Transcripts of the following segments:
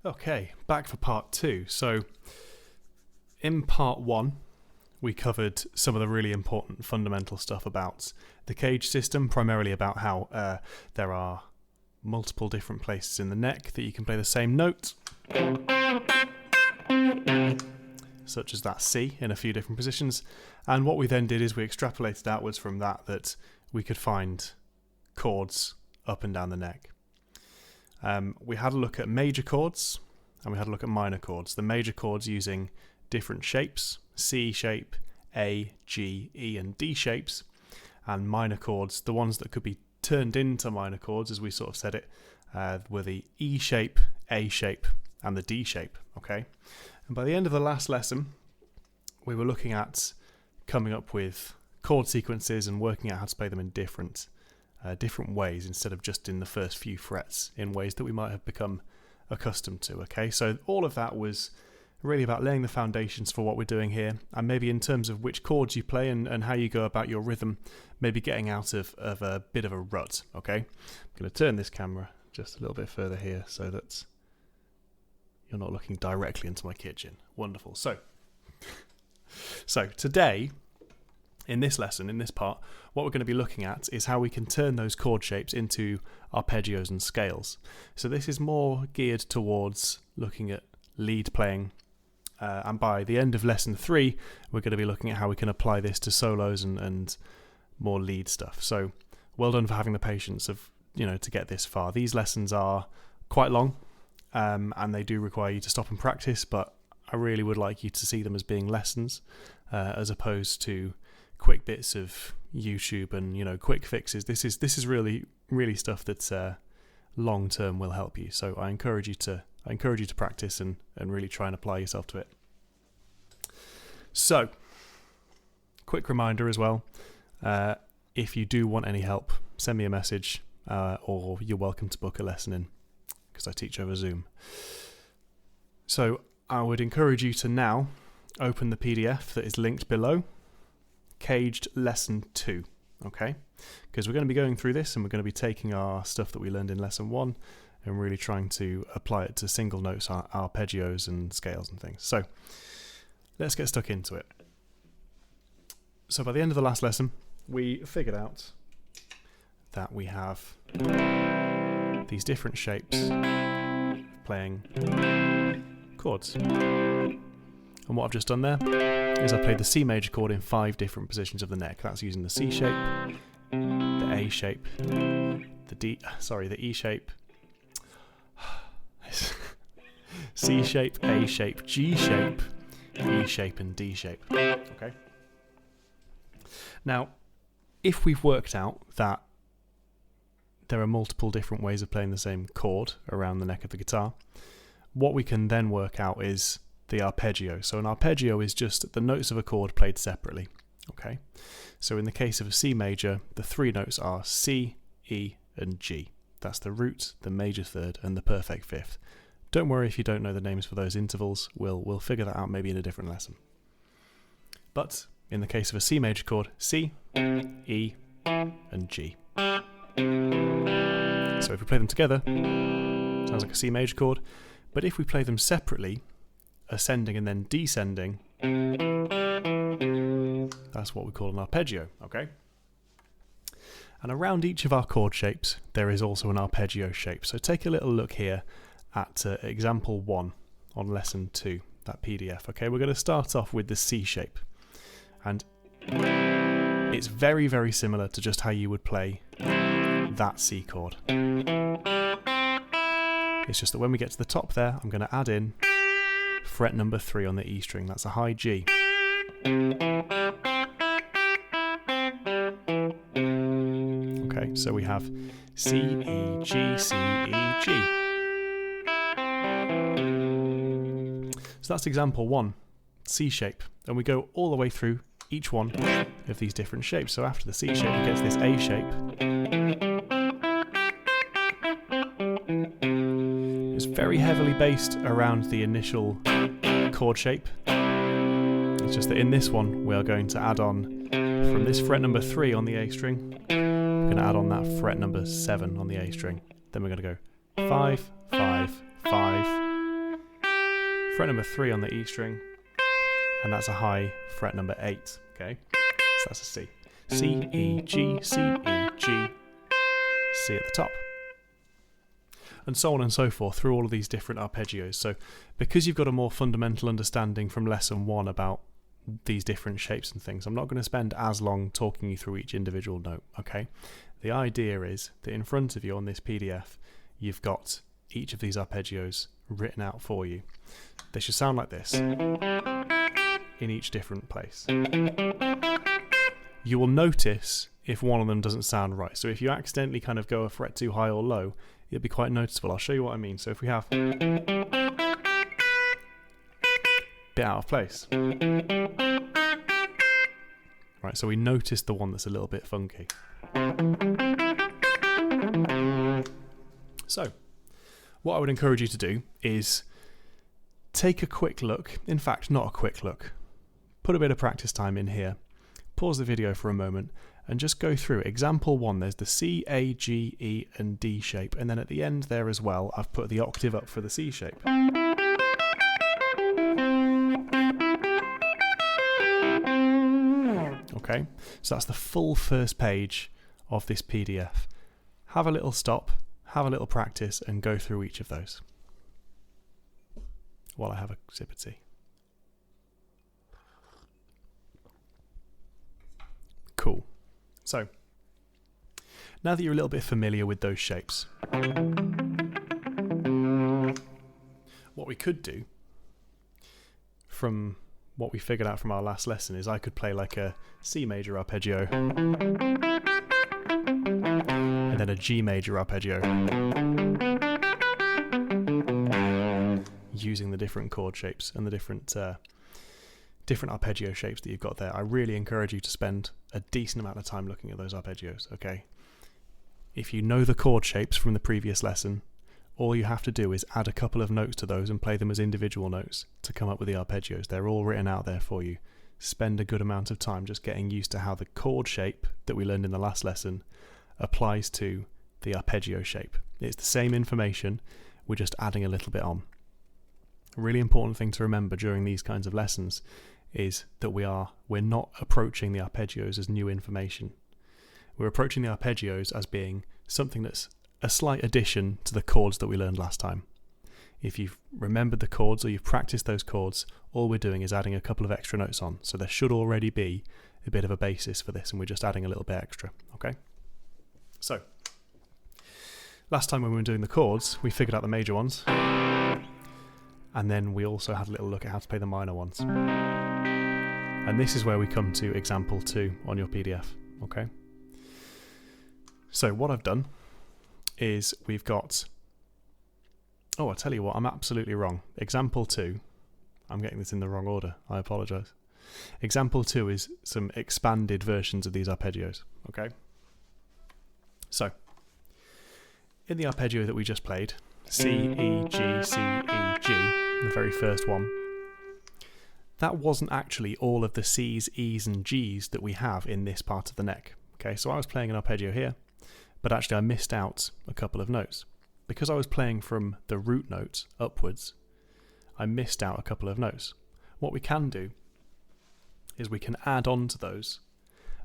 Okay, back for part 2. So in part 1, we covered some of the really important fundamental stuff about the CAGED system, primarily about how there are multiple different places in the neck that you can play the same note, such as that C in a few different positions. And what we then did is we extrapolated outwards from that we could find chords up and down the neck. We had a look at major chords and we had a look at minor chords. The major chords using different shapes, C shape, A, G, E and D shapes, and minor chords, the ones that could be turned into minor chords, as we sort of said it, were the E shape, A shape and the D shape. Okay, and by the end of the last lesson we were looking at coming up with chord sequences and working out how to play them in different ways instead of just in the first few frets, in ways that we might have become accustomed to. Okay, so all of that was really about laying the foundations for what we're doing here, and maybe in terms of which chords you play and how you go about your rhythm, maybe getting out of a bit of a rut. Okay, I'm going to turn this camera just a little bit further here so that you're not looking directly into my kitchen. Wonderful. So today, in this lesson, in this part, what we're going to be looking at is how we can turn those chord shapes into arpeggios and scales. So this is more geared towards looking at lead playing, and by the end of lesson 3 we're going to be looking at how we can apply this to solos and more lead stuff. So well done for having the patience of to get this far. These lessons are quite long, and they do require you to stop and practice, but I really would like you to see them as being lessons, as opposed to quick bits of YouTube and quick fixes. This is really stuff that's long term will help you. So I encourage you to practice and really try and apply yourself to it. So, quick reminder as well, if you do want any help, send me a message, or you're welcome to book a lesson in, because I teach over Zoom. So I would encourage you to now open the PDF that is linked below, CAGED Lesson 2, okay? Because we're going to be going through this and we're going to be taking our stuff that we learned in Lesson 1 and really trying to apply it to single notes, arpeggios and scales and things. So let's get stuck into it. So by the end of the last lesson, we figured out that we have these different shapes playing chords. And what I've just done there is I played the C major chord in 5 different positions of the neck. That's using the C shape, the A shape, the E shape, C shape, A shape, G shape, E shape and D shape. Okay. Now, if we've worked out that there are multiple different ways of playing the same chord around the neck of the guitar, what we can then work out is the arpeggio. So an arpeggio is just the notes of a chord played separately. Okay. So in the case of a C major, the 3 notes are C, E and G. That's the root, the major third and the perfect fifth. Don't worry if you don't know the names for those intervals. We'll figure that out maybe in a different lesson. But in the case of a C major chord, C, E and G. So if we play them together, sounds like a C major chord. But if we play them separately, ascending and then descending, that's what we call an arpeggio, okay? And around each of our chord shapes, there is also an arpeggio shape. So take a little look here at example 1 on lesson 2, that PDF, okay? We're going to start off with the C shape. And it's very, very similar to just how you would play that C chord. It's just that when we get to the top there, I'm going to add in fret number 3 on the E string. That's a high G. Okay, so we have C, E, G, C, E, G. So that's example 1, C shape. And we go all the way through each one of these different shapes. So after the C shape, we get to this A shape. It's very heavily based around the initial chord shape. It's just that in this one we are going to add on from this fret number 3 on the A string, we're going to add on that fret number 7 on the A string. Then we're going to go 5, 5, 5, fret number 3 on the E string, and that's a high fret number 8, okay? So that's a C. C, E, G, C, E, G, C at the top. And so on and so forth through all of these different arpeggios. So because you've got a more fundamental understanding from lesson 1 about these different shapes and things, I'm not going to spend as long talking you through each individual note, okay? The idea is that in front of you on this PDF, you've got each of these arpeggios written out for you. They should sound like this in each different place. You will notice if one of them doesn't sound right. So if you accidentally kind of go a fret too high or low, it'll be quite noticeable. I'll show you what I mean. So if we have bit out of place. Right, so we notice the one that's a little bit funky. So, what I would encourage you to do is take a quick look. In fact, not a quick look. Put a bit of practice time in here. Pause the video for a moment and just go through example 1. There's the C, A, G, E and D shape, and then at the end there as well I've put the octave up for the C shape. Okay, so that's the full first page of this PDF. Have a little stop, have a little practice and go through each of those while I have a sip of tea. Cool. So, now that you're a little bit familiar with those shapes, what we could do, from what we figured out from our last lesson, is I could play like a C major arpeggio, and then a G major arpeggio, using the different chord shapes and the different arpeggio shapes that you've got there. I really encourage you to spend a decent amount of time looking at those arpeggios, okay? If you know the chord shapes from the previous lesson, all you have to do is add a couple of notes to those and play them as individual notes to come up with the arpeggios. They're all written out there for you. Spend a good amount of time just getting used to how the chord shape that we learned in the last lesson applies to the arpeggio shape. It's the same information, we're just adding a little bit on. A really important thing to remember during these kinds of lessons is that we're not approaching the arpeggios as new information. We're approaching the arpeggios as being something that's a slight addition to the chords that we learned last time. If you've remembered the chords or you've practiced those chords, all we're doing is adding a couple of extra notes on. So there should already be a bit of a basis for this and we're just adding a little bit extra, okay? So, last time when we were doing the chords, we figured out the major ones, and then we also had a little look at how to play the minor ones. And this is where we come to example 2 on your PDF, okay? So what I've done is we've got, oh, I'll tell you what, I'm absolutely wrong. Example 2, I'm getting this in the wrong order, I apologise. Example 2 is some expanded versions of these arpeggios, okay? So, in the arpeggio that we just played, C, E, G, C, E, G, the very first one, that wasn't actually all of the C's, E's and G's that we have in this part of the neck. Okay, so I was playing an arpeggio here, but actually I missed out a couple of notes. Because I was playing from the root note upwards, I missed out a couple of notes. What we can do is we can add on to those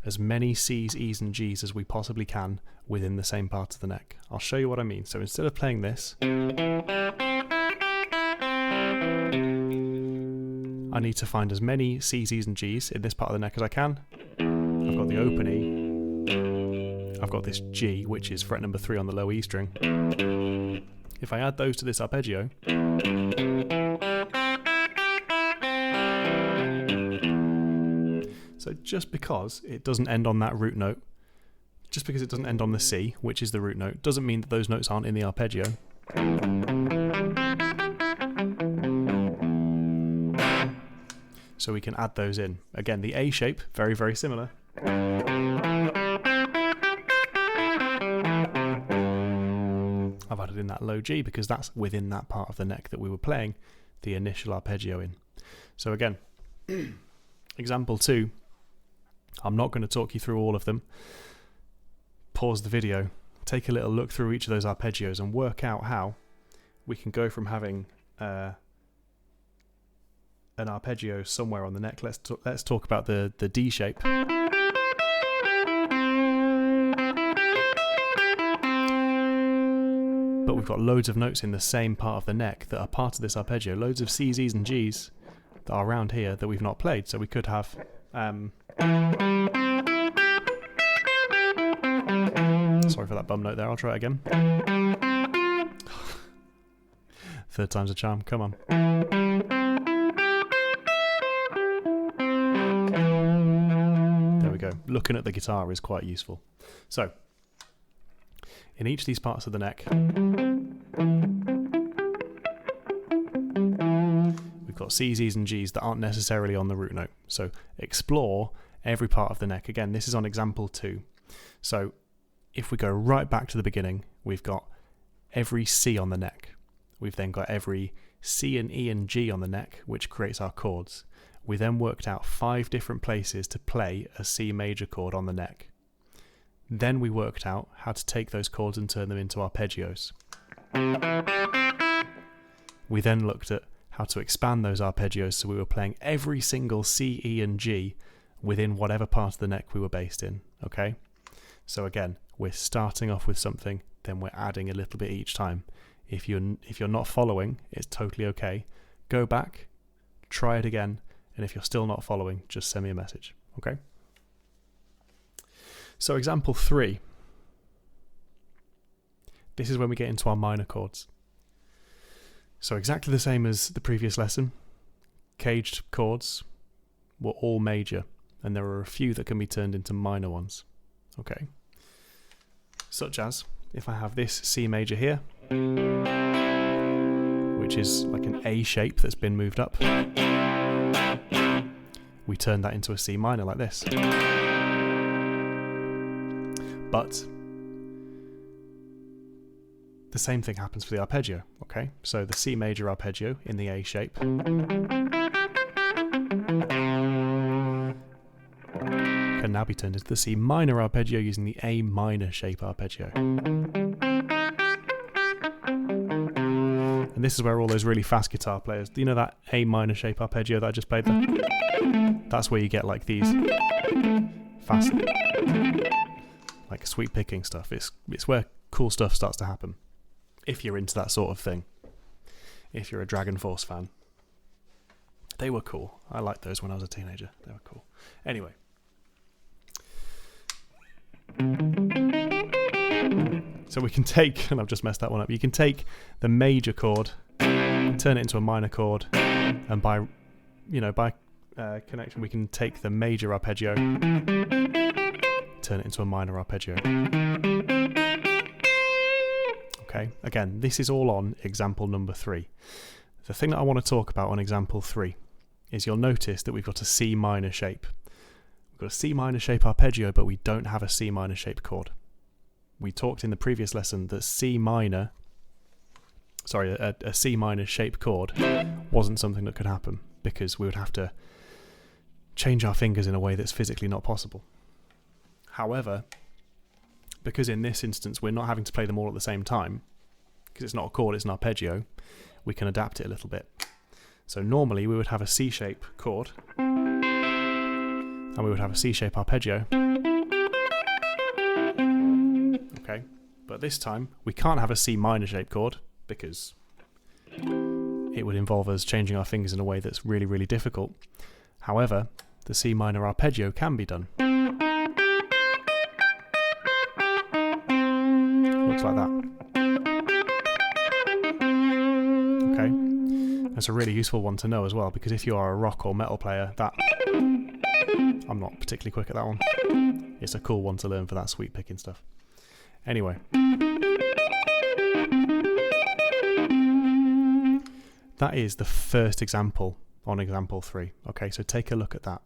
as many C's, E's and G's as we possibly can within the same part of the neck. I'll show you what I mean. So instead of playing this, I need to find as many C's, E's and G's in this part of the neck as I can. I've got the open E. I've got this G, which is fret number 3 on the low E string. If I add those to this arpeggio, so just because it doesn't end on that root note, just because it doesn't end on the C, which is the root note, doesn't mean that those notes aren't in the arpeggio. So we can add those in. Again, the A shape, very, very similar. I've added in that low G because that's within that part of the neck that we were playing the initial arpeggio in. So again, example 2, I'm not going to talk you through all of them. Pause the video, take a little look through each of those arpeggios and work out how we can go from having an arpeggio somewhere on the neck. Let's talk about the D shape. But we've got loads of notes in the same part of the neck that are part of this arpeggio. Loads of C's, E's and G's that are around here that we've not played. So we could have... sorry for that bum note there, I'll try it again. Third time's a charm, come on. There we go. Looking at the guitar is quite useful. So, in each of these parts of the neck, we've got C's, E's and G's that aren't necessarily on the root note. So explore every part of the neck. Again, this is on example 2. So if we go right back to the beginning, we've got every C on the neck. We've then got every C and E and G on the neck, which creates our chords. We then worked out 5 different places to play a C major chord on the neck. Then we worked out how to take those chords and turn them into arpeggios. We then looked at how to expand those arpeggios so we were playing every single C, E and G within whatever part of the neck we were based in, okay? So again, we're starting off with something, then we're adding a little bit each time. If you're not following, it's totally okay. Go back, try it again, and if you're still not following, just send me a message, okay? So example 3. This is when we get into our minor chords. So exactly the same as the previous lesson. Caged chords were all major, and there are a few that can be turned into minor ones. Okay. Such as, if I have this C major here, which is like an A shape that's been moved up, we turn that into a C minor like this. But the same thing happens for the arpeggio, okay? So the C major arpeggio in the A shape can now be turned into the C minor arpeggio using the A minor shape arpeggio. And this is where all those really fast guitar players, do you know that A minor shape arpeggio that I just played there? That's where you get like these fast, like sweep picking stuff. It's where cool stuff starts to happen. If you're into that sort of thing. If you're a Dragon Force fan. They were cool. I liked those when I was a teenager. They were cool. Anyway. So we can take, and I've just messed that one up, you can take the major chord, turn it into a minor chord, and by connection we can take the major arpeggio, turn it into a minor arpeggio. Okay, again, this is all on example number 3. The thing that I want to talk about on example 3 is you'll notice that we've got a C minor shape. We've got a C minor shape arpeggio, but we don't have a C minor shape chord. We talked in the previous lesson that a C minor shape chord wasn't something that could happen because we would have to change our fingers in a way that's physically not possible. However, because in this instance we're not having to play them all at the same time, because it's not a chord, it's an arpeggio, we can adapt it a little bit. So normally we would have a C shape chord, and we would have a C shape arpeggio. Okay, but this time we can't have a C minor shape chord because it would involve us changing our fingers in a way that's really, really difficult. However, the C minor arpeggio can be done. Looks like that. Okay, that's a really useful one to know as well, because if you are a rock or metal player, that I'm not particularly quick at that one. It's a cool one to learn for that sweep picking stuff. Anyway, that is the first example on example 3. Okay, so take a look at that.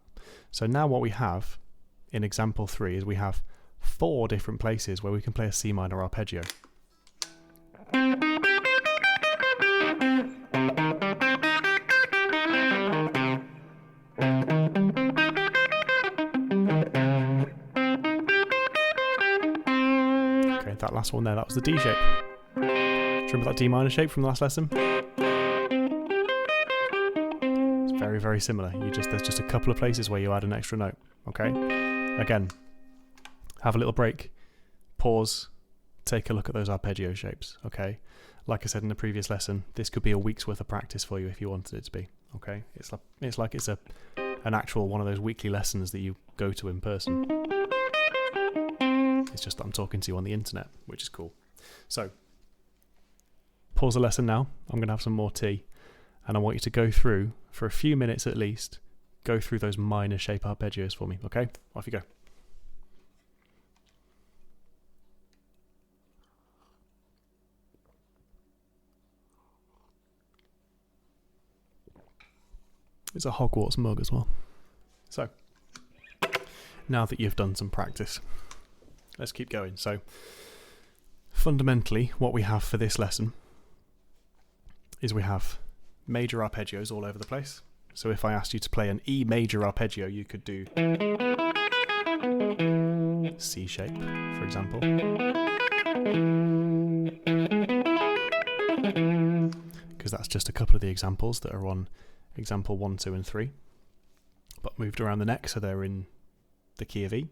So now what we have in example 3 is we have 4 different places where we can play a C minor arpeggio. Okay, that last one there, that was the D shape. Do you remember that D minor shape from the last lesson? It's Very, very similar. There's just a couple of places where you add an extra note. Okay. Again, have a little break, pause, take a look at those arpeggio shapes. Okay. Like I said in the previous lesson, this could be a week's worth of practice for you if you wanted it to be. Okay. It's like it's an actual one of those weekly lessons that you go to in person. It's just that I'm talking to you on the internet, which is cool. So, pause the lesson now. I'm going to have some more tea. And I want you to go through, for a few minutes at least, go through those minor shape arpeggios for me, okay? Off you go. It's a Hogwarts mug as well. So, now that you've done some practice, let's keep going. So, fundamentally, what we have for this lesson is we have major arpeggios all over the place. So if I asked you to play an E major arpeggio, you could do C shape, for example. Because that's just a couple of the examples that are on example 1, 2 and 3, but moved around the neck so they're in the key of E.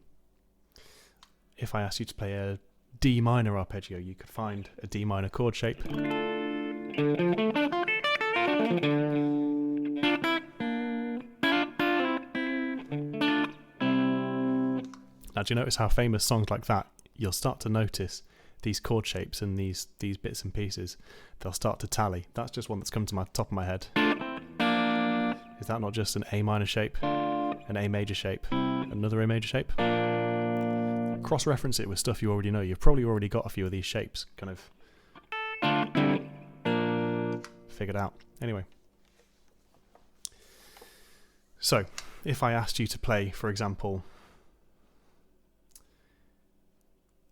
If I asked you to play a D minor arpeggio, you could find a D minor chord shape. Now, do you notice how famous songs like that, you'll start to notice these chord shapes and these bits and pieces, they'll start to tally. That's just one that's come to my top of my head. Is that not just an A minor shape, an A major shape, another A major shape? Cross-reference it with stuff you already know. You've probably already got a few of these shapes kind of figured out. Anyway. So, if I asked you to play, for example,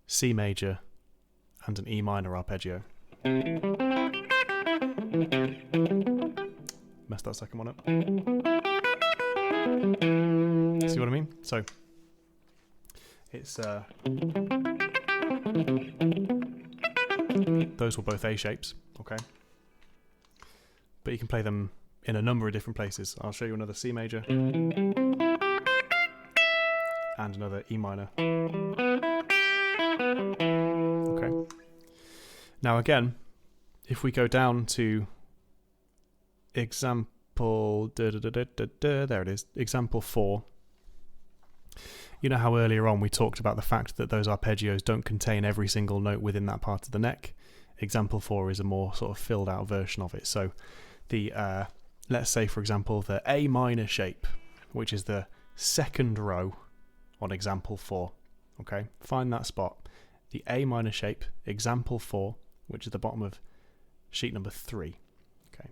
C major and an E minor arpeggio. Messed that second one up. See what I mean? So, it's those were both A shapes, okay? But you can play them in a number of different places. I'll show you another C major and another E minor. Okay. Now again, if we go down to example, there it is, example 4. You know how earlier on we talked about the fact that those arpeggios don't contain every single note within that part of the neck? Example 4 is a more sort of filled out version of it. So the let's say, for example, the A minor shape, which is the second row on example 4. Okay, find that spot. The A minor shape, example 4, which is the bottom of sheet number 3. Okay.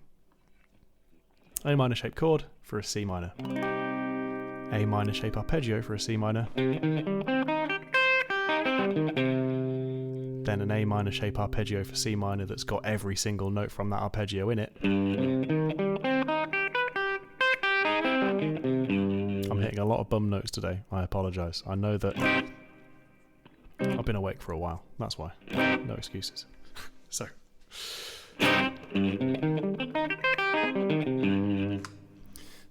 A minor shape chord for a C minor. A minor shape arpeggio for a C minor. Then an A minor shape arpeggio for C minor that's got every single note from that arpeggio in it. I'm hitting a lot of bum notes today. I apologise. I know that I've been awake for a while. That's why. No excuses. So.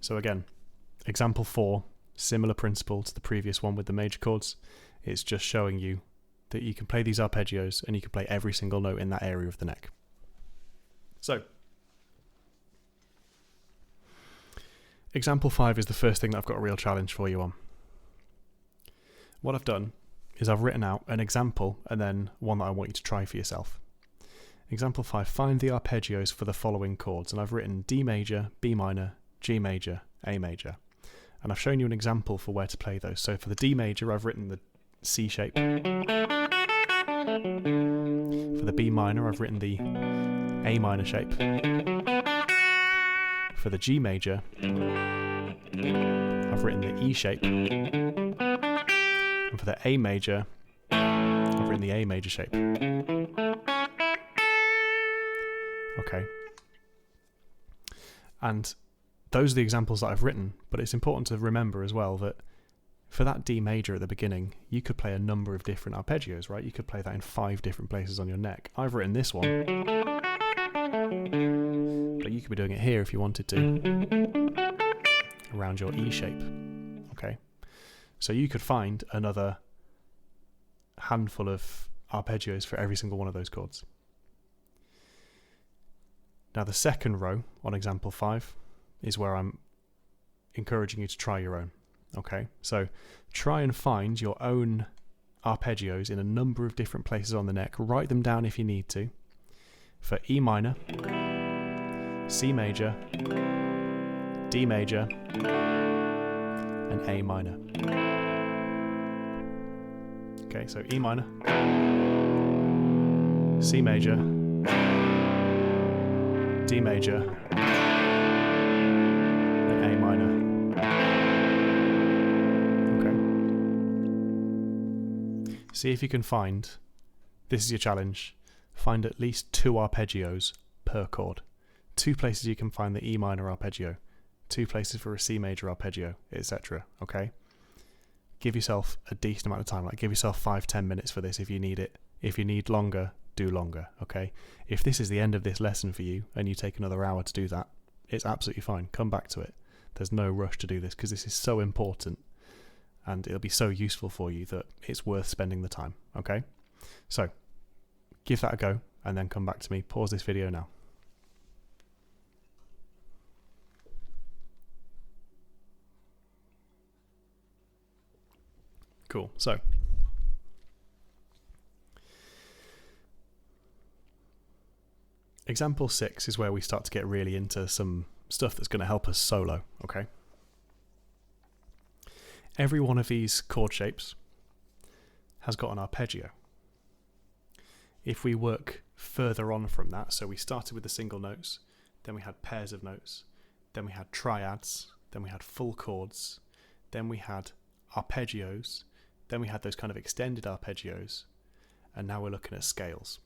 So again, example 4, similar principle to the previous one with the major chords. It's just showing you that you can play these arpeggios and you can play every single note in that area of the neck. So, example 5 is the first thing that I've got a real challenge for you on. What I've done is I've written out an example and then one that I want you to try for yourself. Example 5, find the arpeggios for the following chords. And I've written D major, B minor, G major, A major. And I've shown you an example for where to play those. So for the D major, I've written the C shape. For the B minor, I've written the A minor shape. For the G major, I've written the E shape. And for the A major, I've written the A major shape. Okay. And those are the examples that I've written, but it's important to remember as well that for that D major at the beginning, you could play a number of different arpeggios, right? You could play that in 5 different places on your neck. I've written this one, but you could be doing it here if you wanted to. around your E shape. Okay, so you could find another handful of arpeggios for every single one of those chords. Now the second row on example 5 is where I'm encouraging you to try your own. Okay, so try and find your own arpeggios in a number of different places on the neck. Write them down if you need to, for E minor, C major, D major, and A minor. Okay, so E minor, C major, D major, and A minor. Okay. See if you can find, this is your challenge, find at least 2 arpeggios per chord. 2 places you can find the E minor arpeggio, 2 places for a C major arpeggio, etc. Okay? Give yourself a decent amount of time, like give yourself 5-10 minutes for this if you need it. If you need longer, do longer, okay? If this is the end of this lesson for you and you take another hour to do that, it's absolutely fine. Come back to it. There's no rush to do this because this is so important and it'll be so useful for you that it's worth spending the time, okay? So, give that a go and then come back to me. Pause this video now. Cool, so example 6 is where we start to get really into some stuff that's going to help us solo, okay? Every one of these chord shapes has got an arpeggio. If we work further on from that, so we started with the single notes, then we had pairs of notes, then we had triads, then we had full chords, then we had arpeggios, then we had those kind of extended arpeggios, and now we're looking at scales.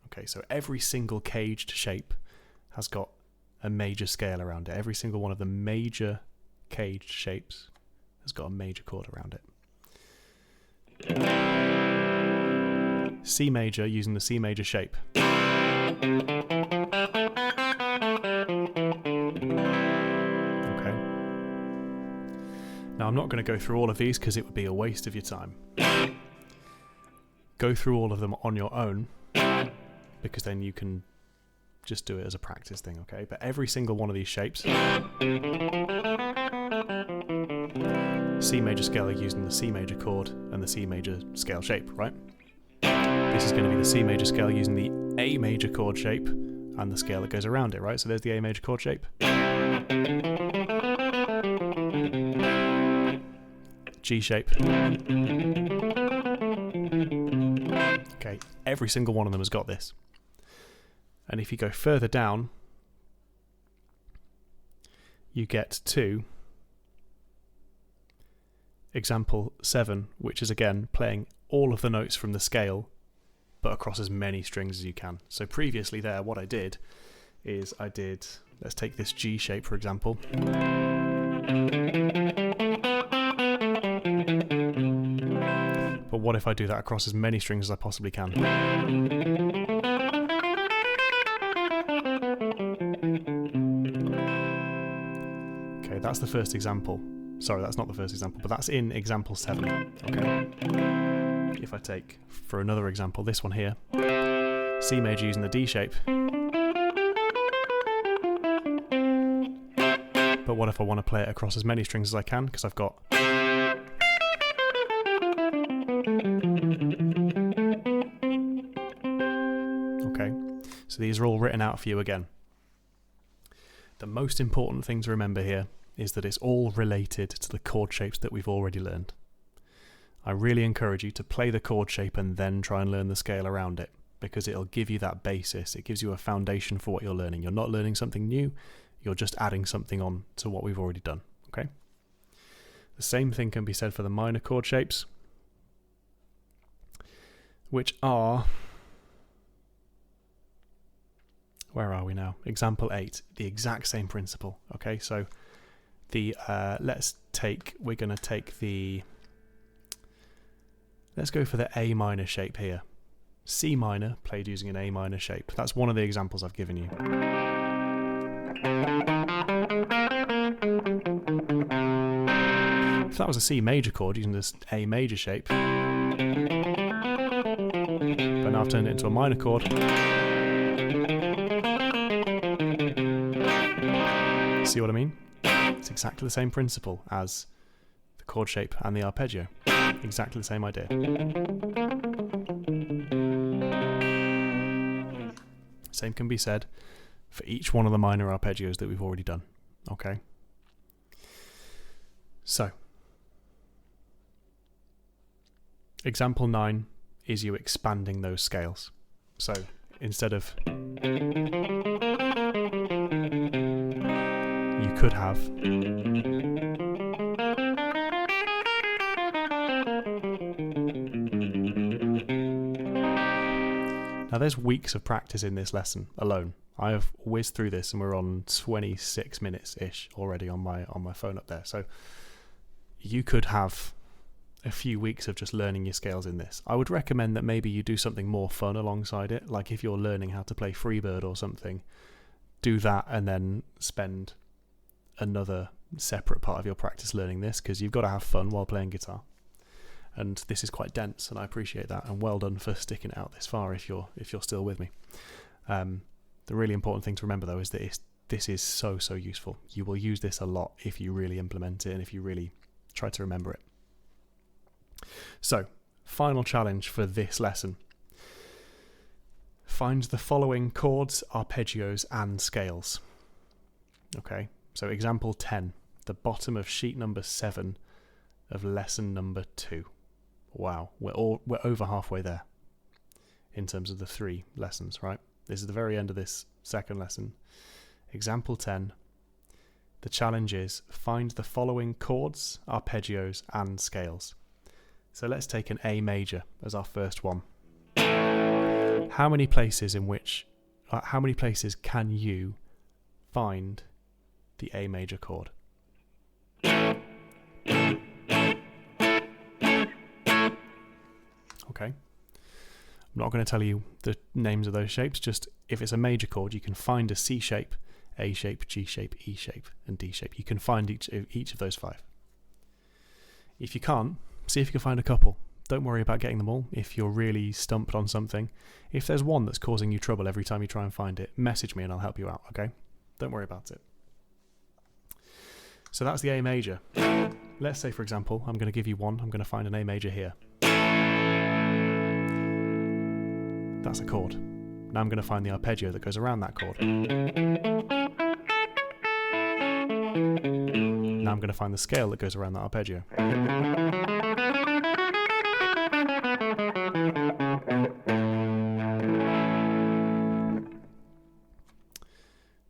Okay, so every single caged shape has got a major scale around it. Every single one of the major caged shapes has got a major chord around it. C major using the C major shape. Okay. Now I'm not going to go through all of these because it would be a waste of your time. Go through all of them on your own, because then you can just do it as a practice thing, okay? But every single one of these shapes, C major scale using the C major chord and the C major scale shape, right? This is going to be the C major scale using the A major chord shape and the scale that goes around it, right? So there's the A major chord shape. G shape. Okay, every single one of them has got this. And if you go further down, you get to example 7, which is again playing all of the notes from the scale, but across as many strings as you can. So previously there, what I did is let's take this G shape for example. But what if I do that across as many strings as I possibly can? Okay, that's the first example. Sorry, that's not the first example, but that's in example 7. Okay. If I take, for another example, this one here, C major using the D shape. But what if I want to play it across as many strings as I can, because I've got... Okay, so these are all written out for you again. The most important thing to remember here is that it's all related to the chord shapes that we've already learned. I really encourage you to play the chord shape and then try and learn the scale around it, because it'll give you that basis. It gives you a foundation for what you're learning. You're not learning something new, you're just adding something on to what we've already done. Okay? The same thing can be said for the minor chord shapes, which are... Where are we now? Example 8, the exact same principle. Okay, so the let's go for the A minor shape here. C minor played using an A minor shape. That's one of the examples I've given you. If that was a C major chord using this A major shape, but now I've turned it into a minor chord, see what I mean? It's exactly the same principle as the chord shape and the arpeggio. Exactly the same idea. Same can be said for each one of the minor arpeggios that we've already done. Okay? So, example 9 is you expanding those scales. So, instead of, you could have now there's weeks of practice in this lesson alone. I have whizzed through this and we're on 26 minutes-ish already on my phone up there. So you could have a few weeks of just learning your scales in this. I would recommend that maybe you do something more fun alongside it. Like if you're learning how to play Freebird or something, do that and then spend another separate part of your practice learning this, because you've got to have fun while playing guitar. And this is quite dense, and I appreciate that. And well done for sticking it out this far if you're still with me. The really important thing to remember though is that this is so useful. You will use this a lot if you really implement it and if you really try to remember it. So, final challenge for this lesson. Find the following chords, arpeggios and scales. Okay, so example 10, the bottom of sheet number 7 of lesson number 2. Wow, we're over halfway there in terms of the 3 lessons, right? This is the very end of this second lesson. Example 10. The challenge is find the following chords, arpeggios and scales. So let's take an A major as our first one. How many places can you find the A major chord? Okay. I'm not going to tell you the names of those shapes, just if it's a major chord, you can find a C shape, A shape, G shape, E shape, and D shape. You can find each of those 5. If you can't, see if you can find a couple. Don't worry about getting them all if you're really stumped on something. If there's one that's causing you trouble every time you try and find it, message me and I'll help you out, okay? Don't worry about it. So that's the A major. Let's say, for example, I'm going to give you one. I'm going to find an A major here. That's a chord. Now I'm going to find the arpeggio that goes around that chord. Now I'm going to find the scale that goes around that arpeggio.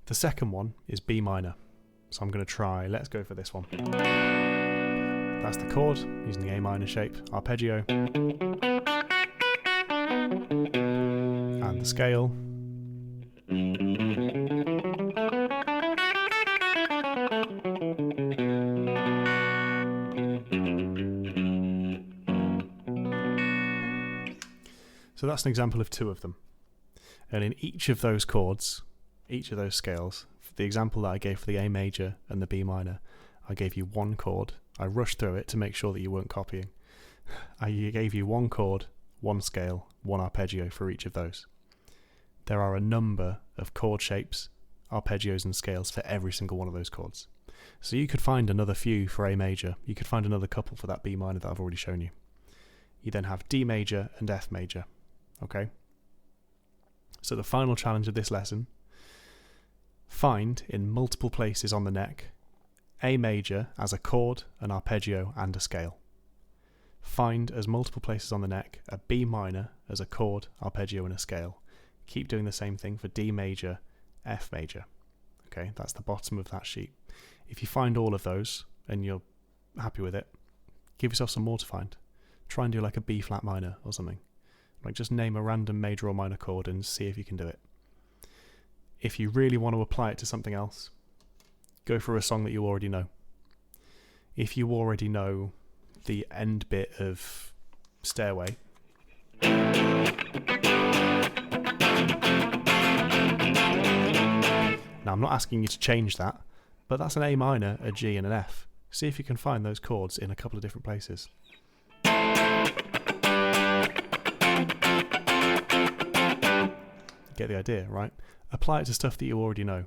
The second one is B minor. So I'm going to try, let's go for this one. That's the chord, using the A minor shape, arpeggio. And the scale. So that's an example of 2 of them. And in each of those chords, each of those scales, for the example that I gave for the A major and the B minor, I gave you one chord. I rushed through it to make sure that you weren't copying. I gave you one chord, one scale, one arpeggio for each of those. There are a number of chord shapes, arpeggios and scales for every single one of those chords. So you could find another few for A major. You could find another couple for that B minor that I've already shown you. You then have D major and F major. Okay? So the final challenge of this lesson, find in multiple places on the neck A major as a chord, an arpeggio and a scale. Find as multiple places on the neck a B minor as a chord, arpeggio and a scale. Keep doing the same thing for D major, F major. Okay, that's the bottom of that sheet. If you find all of those and you're happy with it, give yourself some more to find. Try and do like a B flat minor or something. Like just name a random major or minor chord and see if you can do it. If you really want to apply it to something else, go for a song that you already know. If you already know the end bit of Stairway, now I'm not asking you to change that, but that's an A minor, a G and an F. See if you can find those chords in a couple of different places. Get the idea, right? Apply it to stuff that you already know.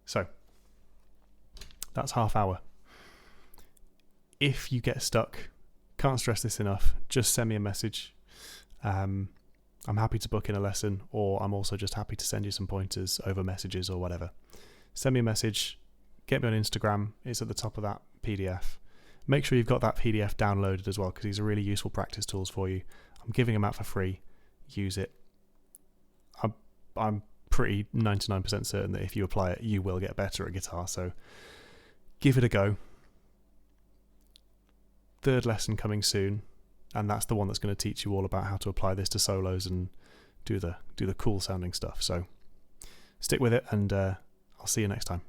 So, that's half hour. If you get stuck, can't stress this enough, just send me a message. I'm happy to book in a lesson, or I'm also just happy to send you some pointers over messages or whatever. Send me a message, get me on Instagram, it's at the top of that PDF. Make sure you've got that PDF downloaded as well, because these are really useful practice tools for you. I'm giving them out for free. Use it. I'm pretty 99% certain that if you apply it, you will get better at guitar, so give it a go. Third lesson coming soon, and that's the one that's going to teach you all about how to apply this to solos and do the cool sounding stuff. So stick with it, and I'll see you next time.